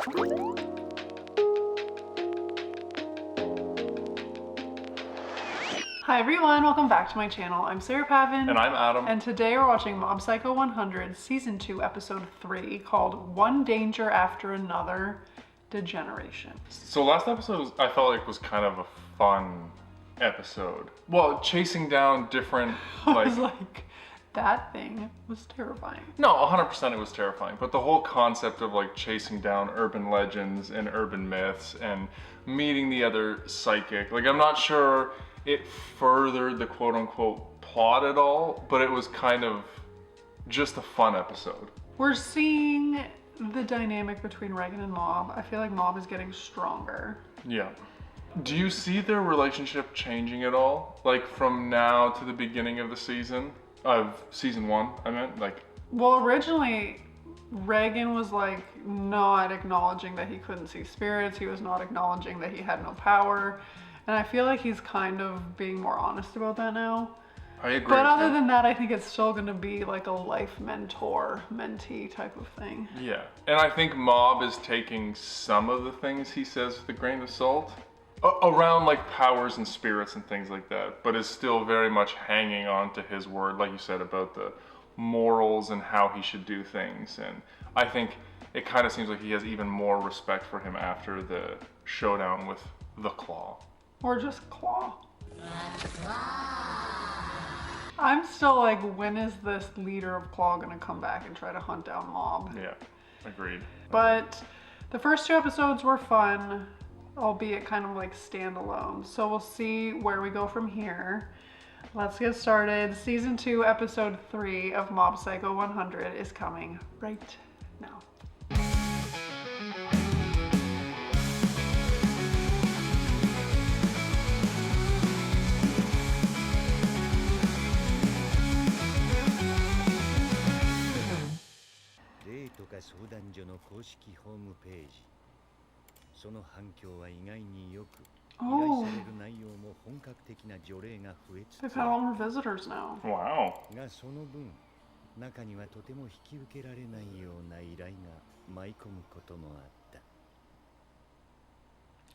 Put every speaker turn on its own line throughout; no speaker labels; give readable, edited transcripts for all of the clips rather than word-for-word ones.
Hi everyone, welcome back to my channel. I'm Sarah Pavan.
And I'm Adam.
And today we're watching Mob Psycho 100 Season 2 Episode 3 called One Danger After Another Degeneration.
So last episode I felt like was kind of a fun episode. Well, chasing down different
I was like, that thing was terrifying.
No, 100% it was terrifying. But the whole concept of like chasing down urban legends and urban myths and meeting the other psychic, like I'm not sure it furthered the quote-unquote plot at all, but it was kind of just a fun episode.
We're seeing the dynamic between Reagan and Mob. I feel like Mob is getting stronger.
Yeah. Do you see their relationship changing at all? Like from now to the beginning of the season? Of season 1, I meant, like...
Well, originally, Reagan was like not acknowledging that he couldn't see spirits. He was not acknowledging that he had no power. And I feel like he's kind of being more honest about that now.
I agree.
But other than that, I think it's still going to be like a life mentor, mentee type of thing.
Yeah. And I think Mob is taking some of the things he says with a grain of salt. Around like powers and spirits and things like that. But is still very much hanging on to his word, like you said, about the morals and how he should do things. And I think it kind of seems like he has even more respect for him after the showdown with the Claw.
Or just Claw. I'm still like, when is this leader of Claw gonna come back and try to hunt down Mob?
Yeah, agreed.
But the first 2 episodes were fun, albeit kind of like standalone. So we'll see where we go from here. Let's get started. Season 2, Episode 3 of Mob Psycho 100 is coming right now. Oh, they've had all her visitors now.
Wow.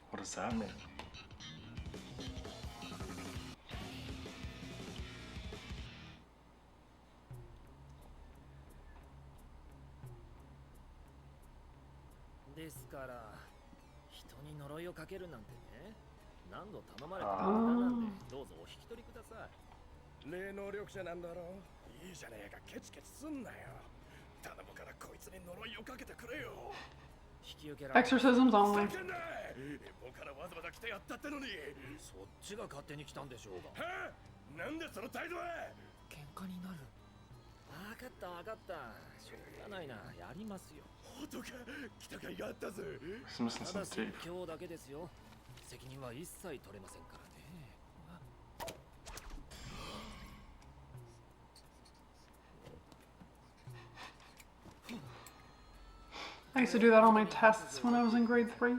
What does that mean?
Exorcisms only.
He's missing some teeth.
I used to do that on my tests when I was in grade 3.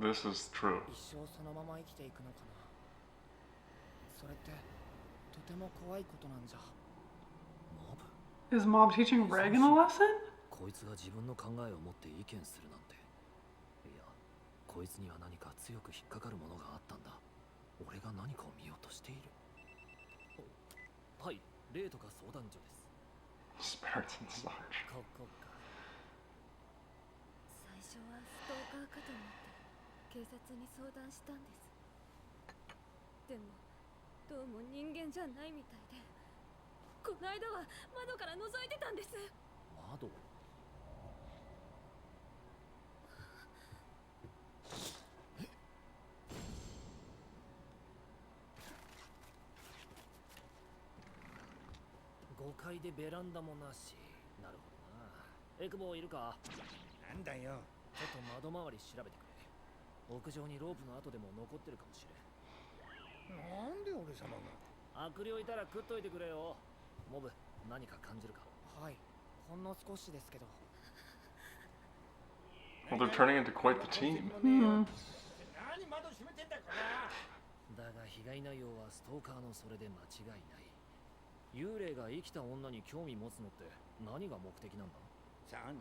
This is true.
Is Mob teaching Reagan a lesson?
こいつが自分の考えを持って意見するなんて。いや、こいつには何か強く引っかかるものがあったんだ。俺が何かを見落ととしている。はい、霊とか相談所です。
Spirits in Soccer.
ここか。
最初はストーカーかと思って警察に相談したんです。でもどうも人間じゃないみたいで、この間は窓から覗いてたんです。
窓？5階でベランダもなし。なるほどな。エクボいるか？
なんだよ。
ちょっと窓周り調べてくれ。屋上にロープの跡でも残ってるかもしれん。
なんで俺様が。
悪霊いたら食っといてくれよ。モブ、何か感じるか？
はい、ほんの少しですけど。
Well, they're turning into quite the team.
何窓閉めてんだから。
だが被害内容はストーカーのそれで間違いない。幽霊が生きた女に興味持つのって何が目的なんだ？
さあな、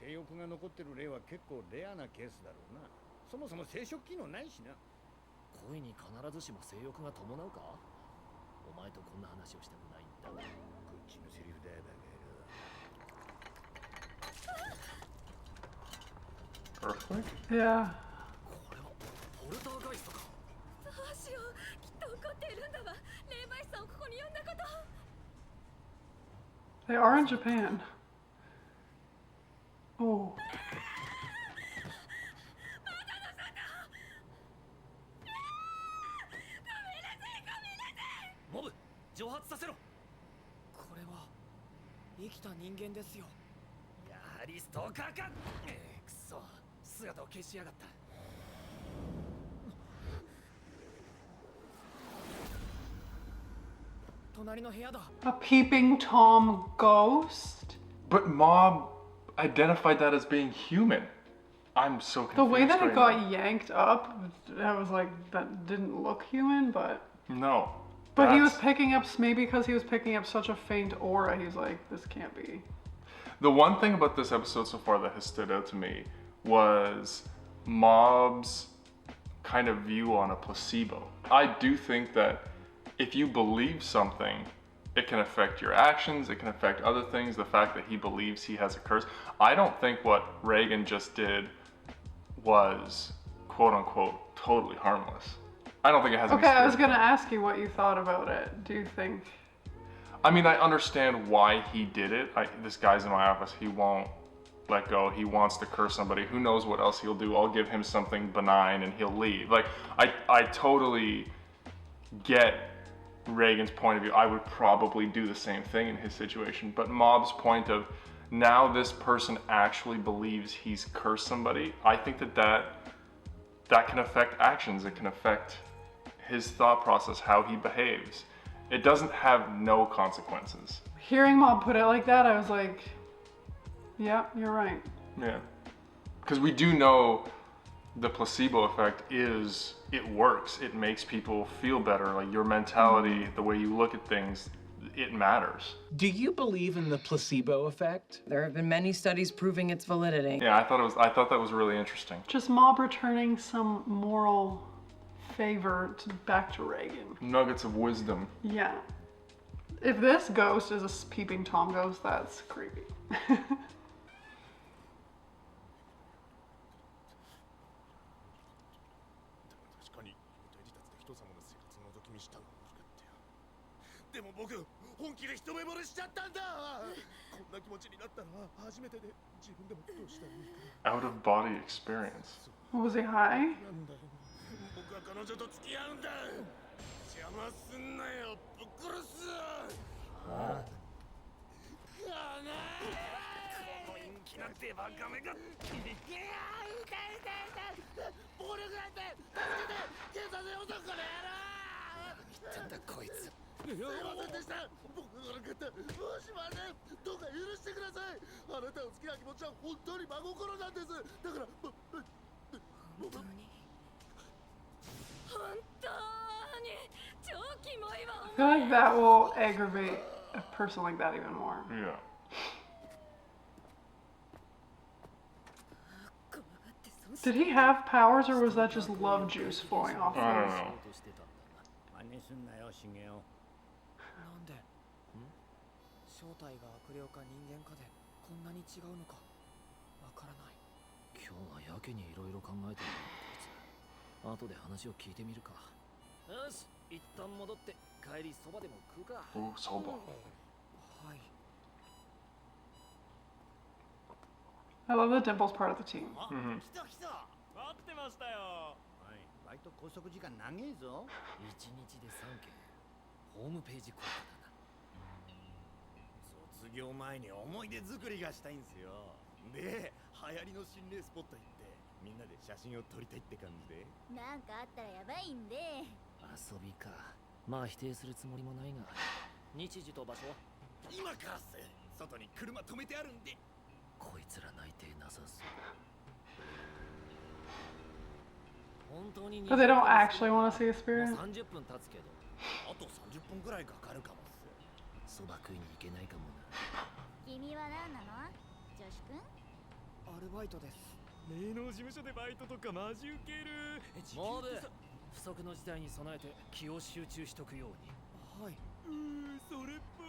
性欲が残ってる例は結構レアなケースだろうな。そもそも生殖機能ないしな。
恋に必ずしも性欲が伴うか？お前とこんな話をしたくないんだ。
こっちのセリフだよ、バカ野郎。
Earthquake?
Yeah.
これはポルターガイストか？
どうしよう、きっと怒っているんだわ。霊媒師さんをここに呼んだこと。
They are in Japan. Oh.
モブ、蒸発させろ。
これは生きた人間ですよ。
やはりストーカーか。くそ、姿を消しやがった。
隣の部屋だ。
A peeping Tom ghost?
But Mob identified that as being human. I'm so confused.
The way that it
right
got
now.
yanked up, I was like, that didn't look human, but...
No.
But he was
That's-
picking up, maybe because he was picking up such a faint aura, he's like, this can't be.
The one thing about this episode so far that has stood out to me was Mob's kind of view on a placebo. I do think that if you believe something, it can affect your actions, it can affect other things. The fact that he believes he has a curse. I don't think what Reagan just did was, quote unquote, totally harmless. I don't think it has any
Okay, I was
spirit.
gonna ask you what you thought about it. Do you think...
I mean, I understand why he did it. This guy's in my office. He won't let go. He wants to curse somebody. Who knows what else he'll do? I'll give him something benign and he'll leave. Like, I totally get Reagan's point of view. I would probably do the same thing in his situation. But Mob's point of now this person actually believes he's cursed somebody. I think that can affect actions. It can affect his thought process, how he behaves. It doesn't have no consequences.
Hearing Mom put it like that, I was like, yeah, you're right.
Yeah. Because we do know the placebo effect is, it works. It makes people feel better. Like your mentality, the way you look at things, it matters.
Do you believe in the placebo effect?
There have been many studies proving its validity.
Yeah, I thought that was really interesting.
Just Mob returning some moral favor back to Reagan.
Nuggets of wisdom.
Yeah. If this ghost is a peeping Tom ghost, that's creepy.
確かに予定自殺で人様の生活を覗き見したのは悪かったよ。でも僕本気で一目惚れしちゃったんだ。こんな気持ちになったのは初めてで、自分でもどうしたらいいか。
Out of body experience.
Was he high?
なんだよ。僕は彼女と付き合うんだ。邪魔すんなよ。ぶっ殺す。この陰気なデバカめが。いやー、痛い痛い痛い。暴力なんて助けて。警察よ、そこの野郎。
なんだこいつ。
すいませんでした。僕が悪かった。もうしません。どうか許してください。あなたを好きな気持ちは本当に真心なんです。だから
本当に超キモいわ。
I feel like that will aggravate a person like that even more.
Yeah.
怖がって損し
Did he have powers or was that just love juice flowing off
I don't
him?
know.
としてたんだな。
ア
真似すんなよシゲオ。なんで正体が悪霊か人間かでこんなに違うのかわからない。
今日はやけにいろいろ考えてるなこいつ。後で話を聞いてみるか。よし、一旦戻って帰りそばでも食うか。
Ooh, soba.
はい。
I love the Dimples part of the team.
あ、来た来た。待ってましたよ。はい、バイト拘束時間長えぞ。
1日で3件。ホームページ効果だな。
卒業前に思い出作りがしたいんすよ。で、流行りの心霊スポット行ってみんなで写真を撮りたいって感じで。
なんかあったらやばいんで。
遊びか。まあ否定するつもりもないが。日時と場所は
今からっす。外に車止めてあるんで。
こいつら内定なさそう。本当に
But they don't actually want to see a spirit?
もう30分経つけど。
あと30分くらいかかるかもっす。
そば食いに行けないかもな。
君は何なの？女子くん？
アルバイトです。
芸能事務所でバイトとかマジウケる。
モブ、不測の事態に備えて気を集中しとくように。
はい。
それっぽい。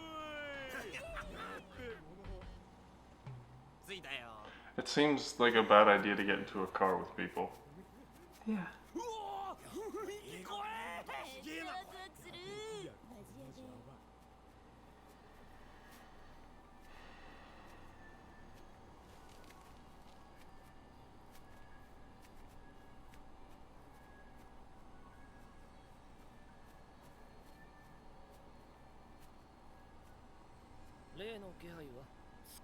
着いたよ。
It seems like a bad idea to get into a car with people.
Yeah.
うおー、聞こえ。すげえな。
ワクワクする。マジやで。
例の気配は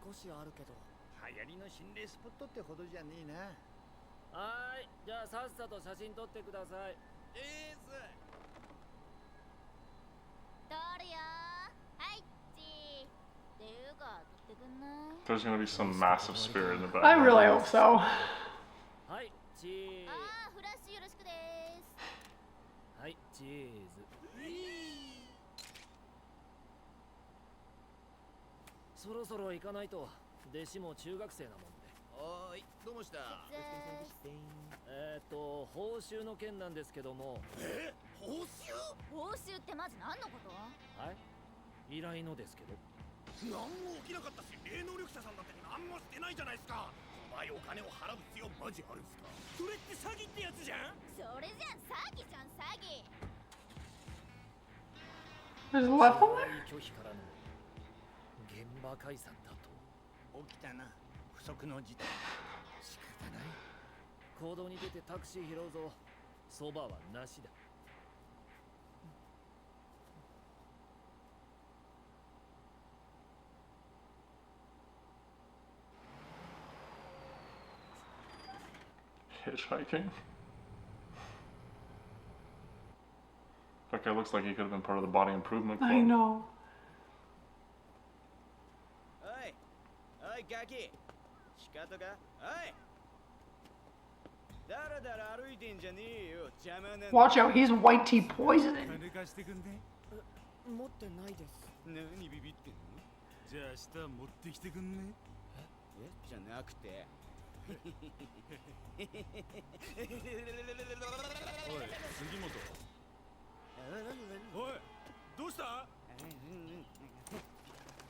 少しあるけど。
流行りの心霊スポットってほどじゃねえな。
はーい、じゃあさっさと写真撮ってください。
撮るよ。はいチー。っていうか撮ってくんない？
There's gonna be some massive spirit in the
I
back.
really hope so.
はいチーズ。
あーフラッシュよろしくです。
はいチーズ。そろそろ行かないと。弟子も中学生なもんで。
おーい、どうもした。
報酬の件なんですけども。
報酬？
報酬ってマジ何のこと？
はい依頼のですけど。
何も起きなかったし、霊能力者さんだって何もしてないじゃないですか。お前お金を払う必要マジあるんすか。それって詐欺ってやつじゃん。
それじゃん詐欺じゃん詐欺。
There's a weapon there?
拒否からの現場解散だと。
起きたな、不測の事態。
仕方ない。行動に出てタクシー拾うぞ。そばはなしだ。
Hitchhiking? That guy looks like he could have been part of the body improvement club.
I know.
おい、おいガキ、仕方か。おい、だらだら歩いてんじゃねえよ、邪魔なんだ。
Watch out, he's white tea poisoning.
金貸してくんね。
持ってないです。
何ビビってんの？じゃあ明日持ってきてくんね。じゃなくて。おい、杉本。おい、どうした？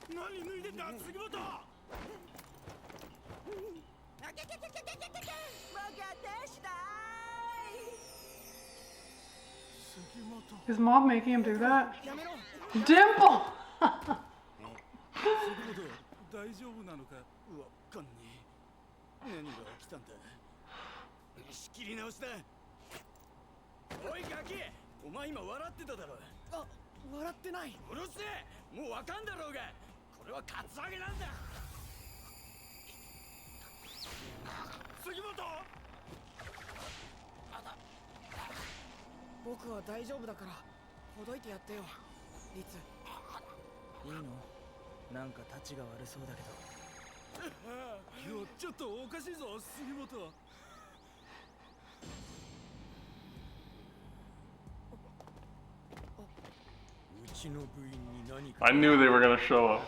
何脱いでんだ、杉本。
Is mom making him do that? Dimple!
大丈夫なのか？わかんねえ。何が起きたんだ？仕切り直しだ。おいガキ、お前今笑ってただろ。
あ、笑ってない。
うるせえ。もうわかんだろうが。これはカツアゲなんだ。杉本。
僕は大丈夫だからほどいてやってよ、リツ。いいの？なんかタチが悪そうだけど。
いや、ちょっとおかしいぞ、杉本。うちの部員に何か。
I knew they were gonna show up.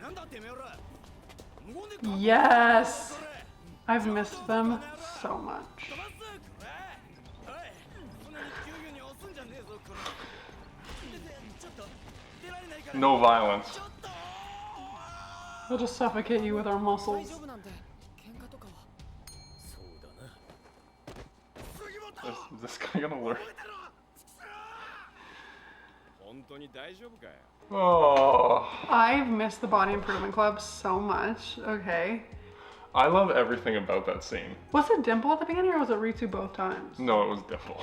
なんだてめえら。
Yes! I've missed them so much.
おい、そんなに急に押すんじゃねえぞ、この。
No violence.
We'll just suffocate you with our
大
muscles.
丈夫なんで喧嘩とかは。
そうだな。
Is this guy gonna learn?
本当に大丈夫かよ。
Oh.
I've missed the Body Improvement Club so much. Okay.
I love everything about that scene.
Was it Dimple at the beginning or was it Ritsu both times?
No, it was Dimple.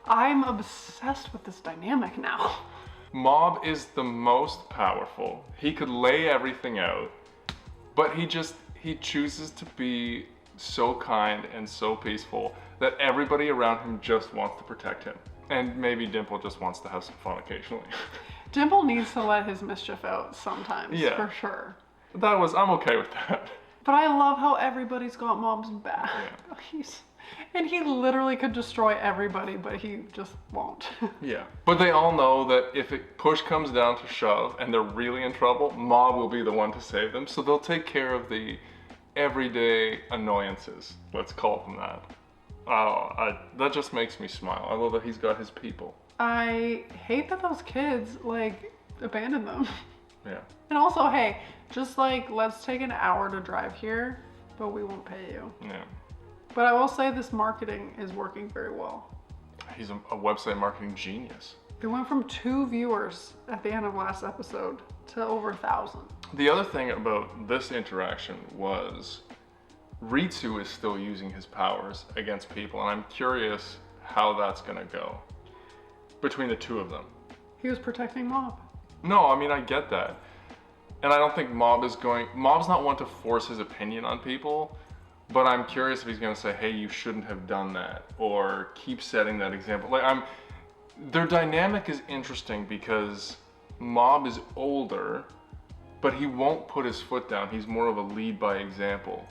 I'm obsessed with this dynamic now.
Mob is the most powerful. He could lay everything out, but he chooses to be so kind and so peaceful that everybody around him just wants to protect him. And maybe Dimple just wants to have some fun occasionally.
Dimple needs to let his mischief out sometimes,
Yeah.
for sure.
I'm okay with that.
But I love how everybody's got Mob's back.
Yeah.
And he literally could destroy everybody, but he just won't.
Yeah. But they all know that if push comes down to shove and they're really in trouble, Mob will be the one to save them. So they'll take care of the everyday annoyances. Let's call them that. That just makes me smile. I love that he's got his people.
I hate that those kids, like, abandoned them.
Yeah.
And also, hey, just like, let's take an hour to drive here, but we won't pay you.
Yeah.
But I will say this marketing is working very well.
He's a website marketing genius.
It went from 2 viewers at the end of last episode to over 1,000.
The other thing about this interaction was Ritsu is still using his powers against people, and I'm curious how that's gonna go between the two of them.
He was protecting Mob.
No, I mean, I get that. And I don't think Mob's not one to force his opinion on people, but I'm curious if he's gonna say, hey, you shouldn't have done that, or keep setting that example. Their dynamic is interesting because Mob is older, but he won't put his foot down. He's more of a lead by example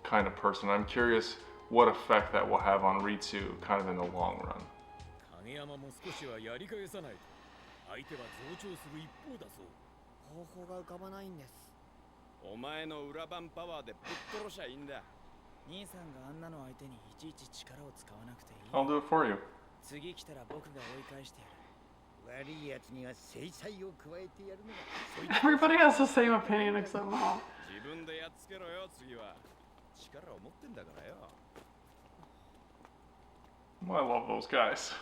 kind of person. I'm curious what effect that will have on Ritsu kind of in the long run.
影山も少しはやり返さないと相手は増長する一方だぞ。
方法が浮かばないんです。
お前の裏番パワーでぶっ殺しゃいいんだ。
兄さんがあんなの相手にいちいち力を使わなくていい。
I'll do it for you.
次来たら僕が追い返してやる。悪い奴には制裁を加えてやるのが。
Everybody has the same opinion except Mob.
自分でやっつけろよ、次は。力を持ってんだからよ。
I love those guys.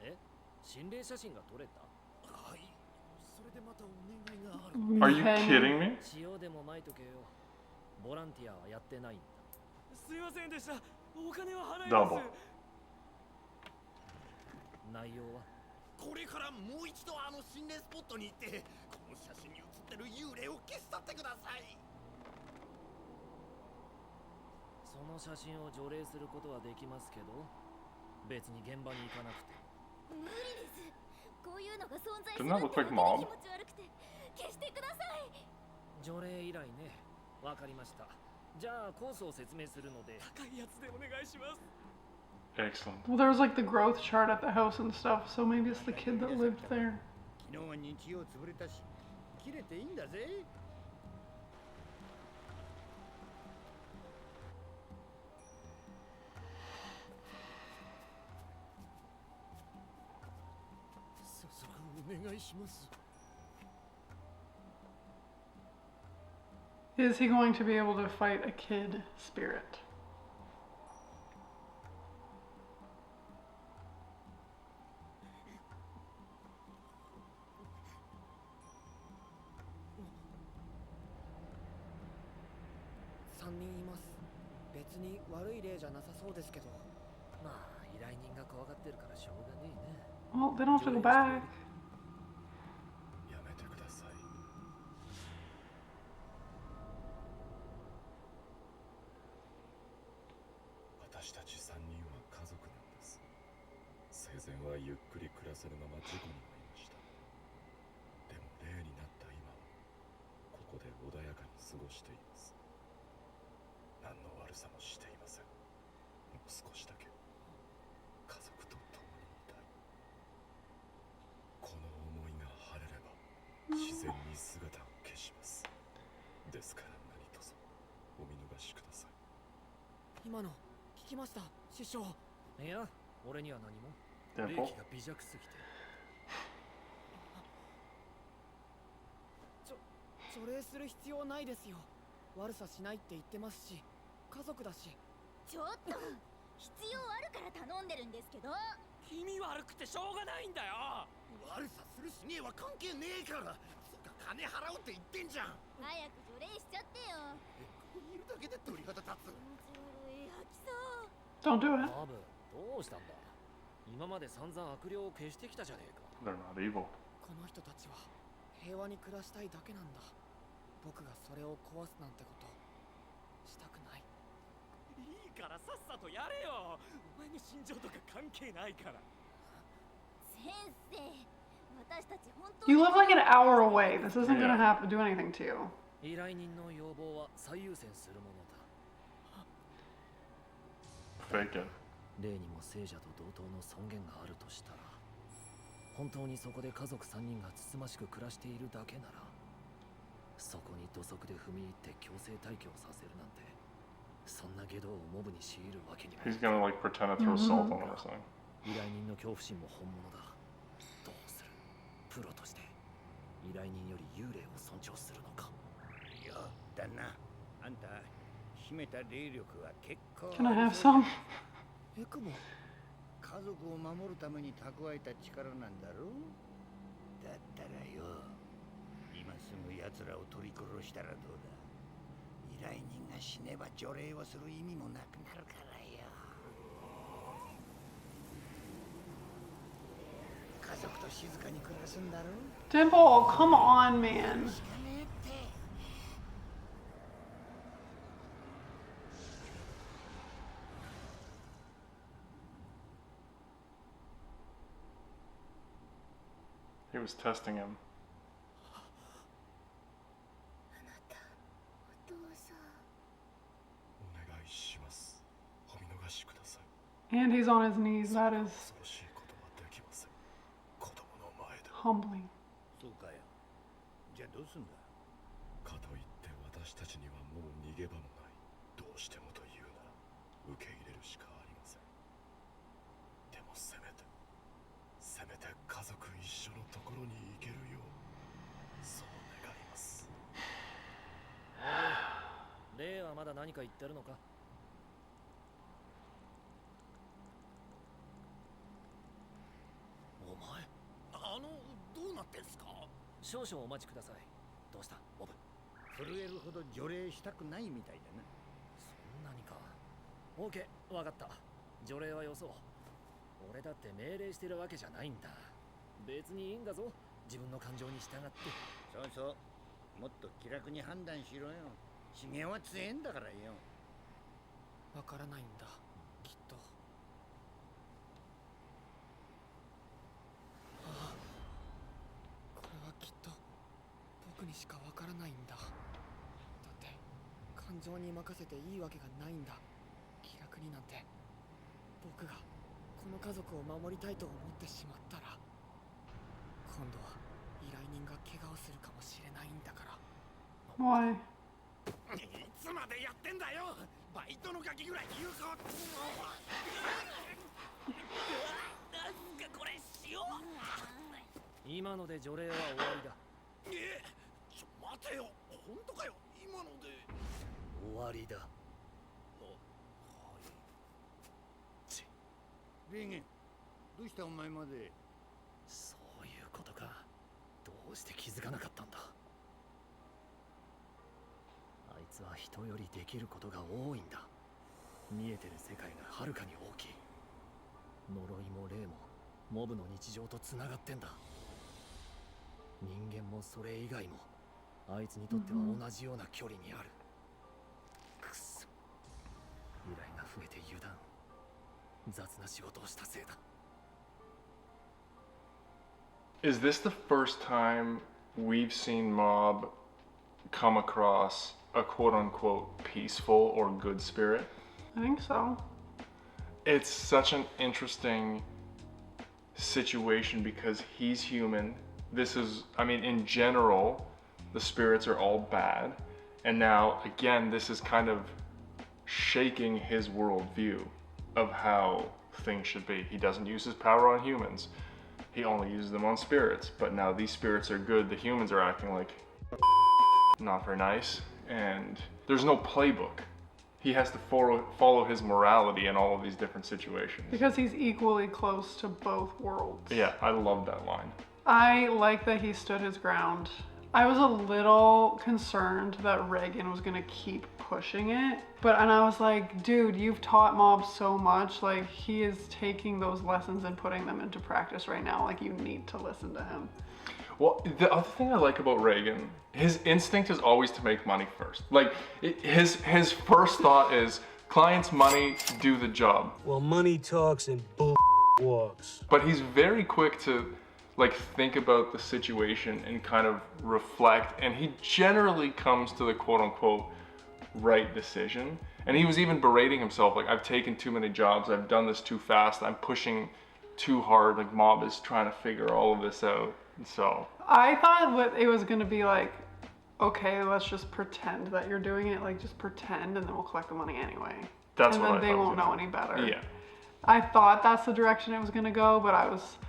え、心霊写真が撮れた？
はい。それでまたお願いがある。
Are you kidding me?
塩でもまいとけよ。ボランティアはやってないんだ。
すいませんでした。お金は払い
Double.
ます。
内容は？
これからもう一度あの心霊スポットに行って、この写真に写ってる幽霊を消し去ってください。
その写真を除霊することはできますけど、別に現場に行かなくて。
無理です。こういうのが存在する
Doesn't that
って
look like
本
Mob?
当に気持ち悪くて消してください。
除霊以来ね。わかりました。じゃあコースを説明するので。
高いやつでお願いします。
Excellent.
Well, there was like the growth chart at the house and stuff, so maybe it's the kid that lived there.
昨日は日曜潰れたし、切れていいんだぜ。
早速お願いします。
Is he going to be able to fight a kid spirit? Well, they don't have to go back.
やめてください。私たち3人は家族なんです。生前はゆっくり暮らせるまま事故に遭いました。でも霊になった今はここで穏やかに過ごしています。何の悪さもしていません。もう少しだけ家族と共にいたい。この思いが晴れれば自然に姿を消します。ですから何卒お見逃しください。
今の聞きました、師匠。
いや、俺には何も。霊
Dimple?
気が微弱すぎて。
除霊する必要ないですよ。悪さしないって言ってますし、家族だし。
ちょっと必要あるから頼んでるんですけど。
気味悪くてしょうがないんだよ。
悪さするしねえは関係ねえから。そっか金払うって言ってんじゃん。
早く除霊しちゃってよ。
ここにいるだけで鳥肌立つ。
気持ち悪い、吐きそう。
Don't do it.
マブどうしたんだ。今まで散々悪霊を消してきたじゃねえか。
They're not evil.
この人たちは平和に暮らしたいだけなんだ。僕がそれを壊すなんてことしたくない。
いいからさっさとやれよ。お前の心情とか関係ないから。
先生、私たち本当
You live like an hour away. This isn't gonna
Yeah.
do anything to you.
依頼人の要望は最優先するものだ。
Fake it.
霊にも聖者と同等の尊厳があるとしたら、本当にそこで家族3人がつつましく暮らしているだけなら、そこに土足で踏み入って強制退去をさせるなんて、そんな下道をモブに強いるわけには。
He's gonna like pretend to throw salt on them or something.
依頼人の恐怖心も本物だ。どうする？プロとして依頼人より幽霊を尊重するのか。
いや、旦那、あんた秘めた霊力は結構。
Can I have some?
エクボ。
家族を守るために蓄えた力なんだろう。だったらよ、今すぐ奴らを取り殺したらどうだ。依頼人が死ねば除霊をする意味もなくなるからよ。家族と静かに暮らすんだろう。
Dimple, come on, man.
しかねえって。
He was testing him.
あなた、お父さん。
お願いします。お見逃しください。
And he's on his knees. That is
恐ろしいことはできません。子供の前で。
humbling.
そうかよ。じゃあどうすんだ。
かといって私たちにはもう逃げ場もない。どうしてもというなら受け入れるしかありません。でもせめて家族一緒のところに行けるようそう願います。
霊はまだ何か言ってるのか。お前、
どうなってんすか。
少々お待ちください。どうしたモブ。
震えるほど除霊したくないみたいだな。
そんなにか。オーケー、わかった。除霊はよそう。俺だって命令してるわけじゃないんだ。別にいいんだぞ、自分の感情に従って。
そうそう、もっと気楽に判断しろよ。資源は強えんだからよ。
わからないんだ、きっと。ああ、これはきっと僕にしかわからないんだ。だって感情に任せていいわけがないんだ。気楽になんて。僕がこの家族を守りたいと思ってしまったら、今度は依頼人が怪我をするかもしれないんだから。
Why?
いつまでやってんだよ。バイトのガキぐらい言うぞ。
なんすかこれしよう。
今ので除霊は終わりだ。
待てよ。本当かよ。今ので。
終わりだ。
レゲン、どうしたお前まで。
そういうことか。どうして気づかなかったんだ。あいつは人よりできることが多いんだ。見えてる世界がはるかに大きい。呪いも霊もモブの日常とつながってんだ。人間もそれ以外もあいつにとっては同じような距離にある。くっそ、依頼が増えて油断、雑な仕事をしたせいだ。
Is this the first time we've seen Mob come across a quote-unquote peaceful or good spirit?
I think so.
It's such an interesting situation because he's human. This is, I mean, in general, the spirits are all bad. And now, again, this is kind of shaking his worldview of how things should be. He doesn't use his power on humans. He only uses them on spirits. But now these spirits are good. The humans are acting like not very nice, and there's no playbook. He has to follow his morality in all of these different situations.
Because he's equally close to both worlds.
Yeah, I love that line.
I like that he stood his ground. I was a little concerned that Reagan was gonna keep pushing it, and I was like, dude, you've taught Mob so much, like he is taking those lessons and putting them into practice right now, like you need to listen to him.
Well, the other thing I like about Reagan, his instinct is always to make money first. Like, his first thought is, client's money, do the job.
Well, money talks and bull walks.
But he's very quick to, like, think about the situation and kind of reflect, and he generally comes to the quote-unquote right decision. And he was even berating himself, like, I've taken too many jobs, I've done this too fast, I'm pushing too hard, like, Mob is trying to figure all of this out. So
I thought it was gonna be like, okay, let's just pretend that you're doing it, like just pretend, and then we'll collect the money anyway.
That's
and
what I
then they
thought
won't know any better.
Yeah.
I thought that's the direction it was gonna go, but I was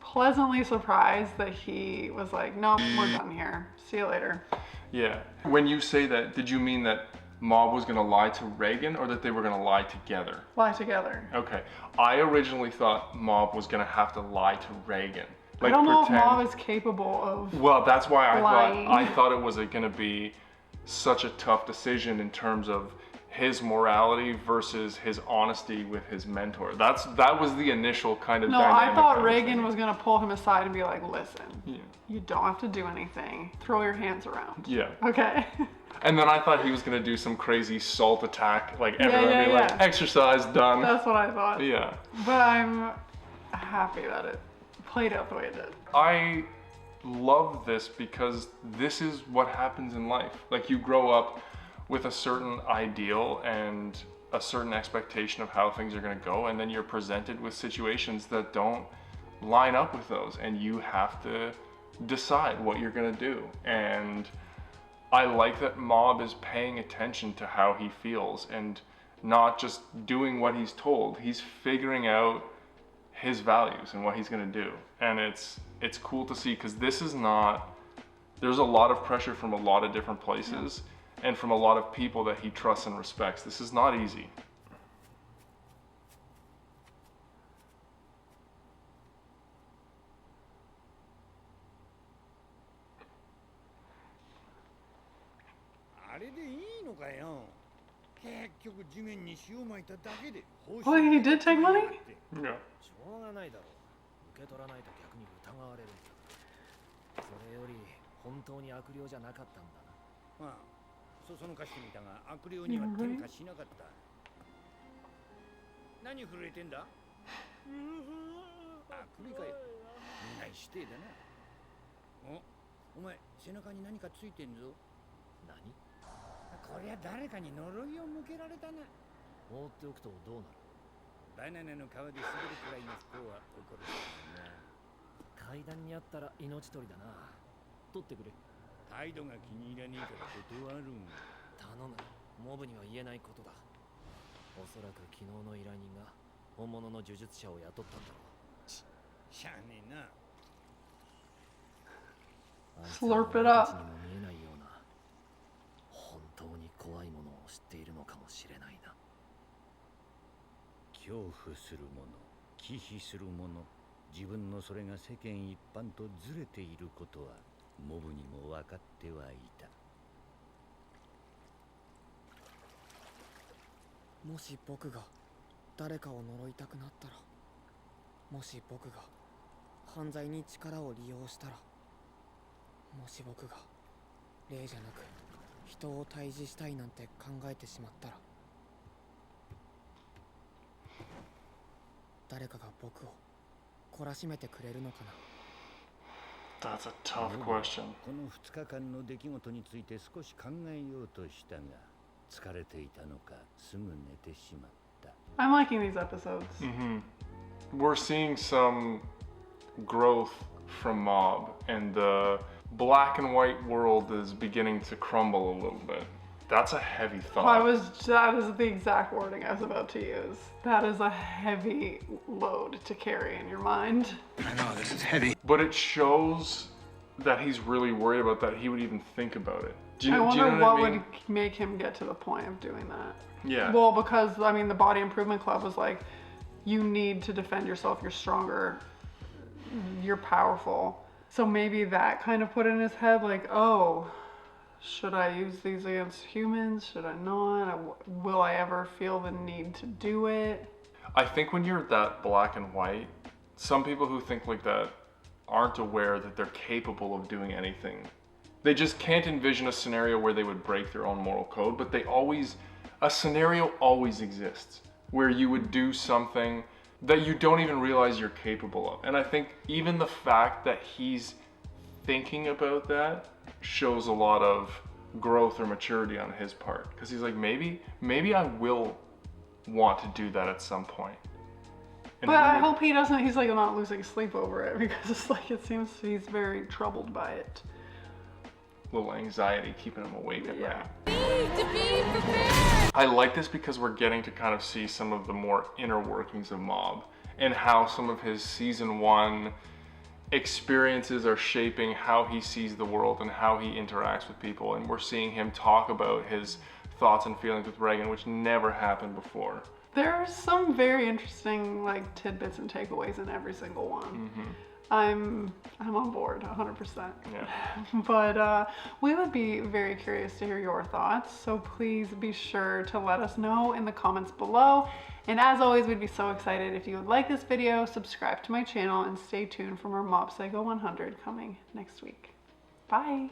pleasantly surprised that he was like, nope, we're done here. See you later.
Yeah. When you say that, did you mean that Mob was gonna lie to Reagan, or that they were gonna lie together?
Lie together.
Okay. I originally thought Mob was gonna have to lie to Reagan. Like,
I don't know
pretend.
if Mob is capable of
Well, that's why
lying.
I thought it was gonna be such a tough decision in terms of his morality versus his honesty with his mentor. That was the initial kind of dynamic.
I thought Reagan was gonna pull him aside and be like, listen, you don't have to do anything. Throw your hands around.
Yeah.
Okay.
And then I thought he was gonna do some crazy salt attack, like everyone be like, exercise done.
That's what I thought.
Yeah.
But I'm happy that it played out the way it did.
I love this because this is what happens in life. Like, you grow up with a certain ideal and a certain expectation of how things are going to go, and then you're presented with situations that don't line up with those, and you have to decide what you're going to do. And I like that Mob is paying attention to how he feels and not just doing what he's told. He's figuring out his values and what he's going to do, and it's cool to see, because this is not, there's a lot of pressure from a lot of different places and from a lot of people that he trusts and respects. This is not easy.
Well, he did take money?
Yeah.
しょうがないだろう。受け取らないと逆に疑われるんだ。それより本当に悪霊じゃなかったんだな。
まあ、そそのかしてみたが悪霊には転化しなかった。何震えてんだ？あくびかよ。みんなしてだな。お前背中に何かついてんぞ。
何？
こりゃ誰かに呪いを向けられたな。
放っておくとどうなる？
バナナの皮で滑るくらいの不幸は起こるな。
階段にあったら命取りだな。取ってくれ。
態度が気に入らねえから断るん。
頼む。モブには言えないことだ。おそらく昨日の依頼人が本物の呪術者を雇ったんだろう。
しゃあねえな。
Slurp it up.
にも見えないような本当に怖いものを知っているのかもしれないな。
恐怖するもの、忌避するもの、自分のそれが世間一般とずれていることはモブにも分かってはいた。
もし僕が誰かを呪いたくなったら、もし僕が犯罪に力を利用したら、もし僕が霊じゃなく人を退治したいなんて考えてしまったら、誰かが僕を懲らしめてくれるのかな。
That's a tough question.
この2日間の出来事について少し考えようとしたが、疲れていたのかすぐ寝てしまった。
I'm liking these episodes.
We're seeing some growth from Mob, and the black and white world is beginning to crumble a little bit. That's a heavy thought.
That is the exact wording I was about to use. That is a heavy load to carry in your mind.
I know, this is heavy.
But it shows that he's really worried about that he would even think about it.
I wonder
know
what
I mean?
would make him get to the point of doing that.
Yeah.
Well, because I mean, the Body Improvement Club was like, you need to defend yourself. You're stronger. You're powerful. So maybe that kind of put in his head, like, oh, should I use these against humans? Should I not? Will I ever feel the need to do it?
I think when you're that black and white, some people who think like that aren't aware that they're capable of doing anything. They just can't envision a scenario where they would break their own moral code, but a scenario always exists where you would do something that you don't even realize you're capable of. And I think even the fact that he's thinking about that shows a lot of growth or maturity on his part. Because he's like, maybe I will want to do that at some point. And
but I hope he doesn't, he's like not losing sleep over it, because it's like, it seems he's very troubled by it.
Little anxiety keeping him awake at night.
To be prepared!
I like this because we're getting to kind of see some of the more inner workings of Mob and how some of his season 1 experiences are shaping how he sees the world and how he interacts with people. And we're seeing him talk about his thoughts and feelings with Reagan, which never happened before.
There's some very interesting like tidbits and takeaways in every single one.
Mm-hmm.
I'm on board 100%.
Yeah.
But we would be very curious to hear your thoughts, so please be sure to let us know in the comments below. And as always, we'd be so excited if you would like this video, subscribe to my channel, and stay tuned for more Mob Psycho 100 coming next week. Bye!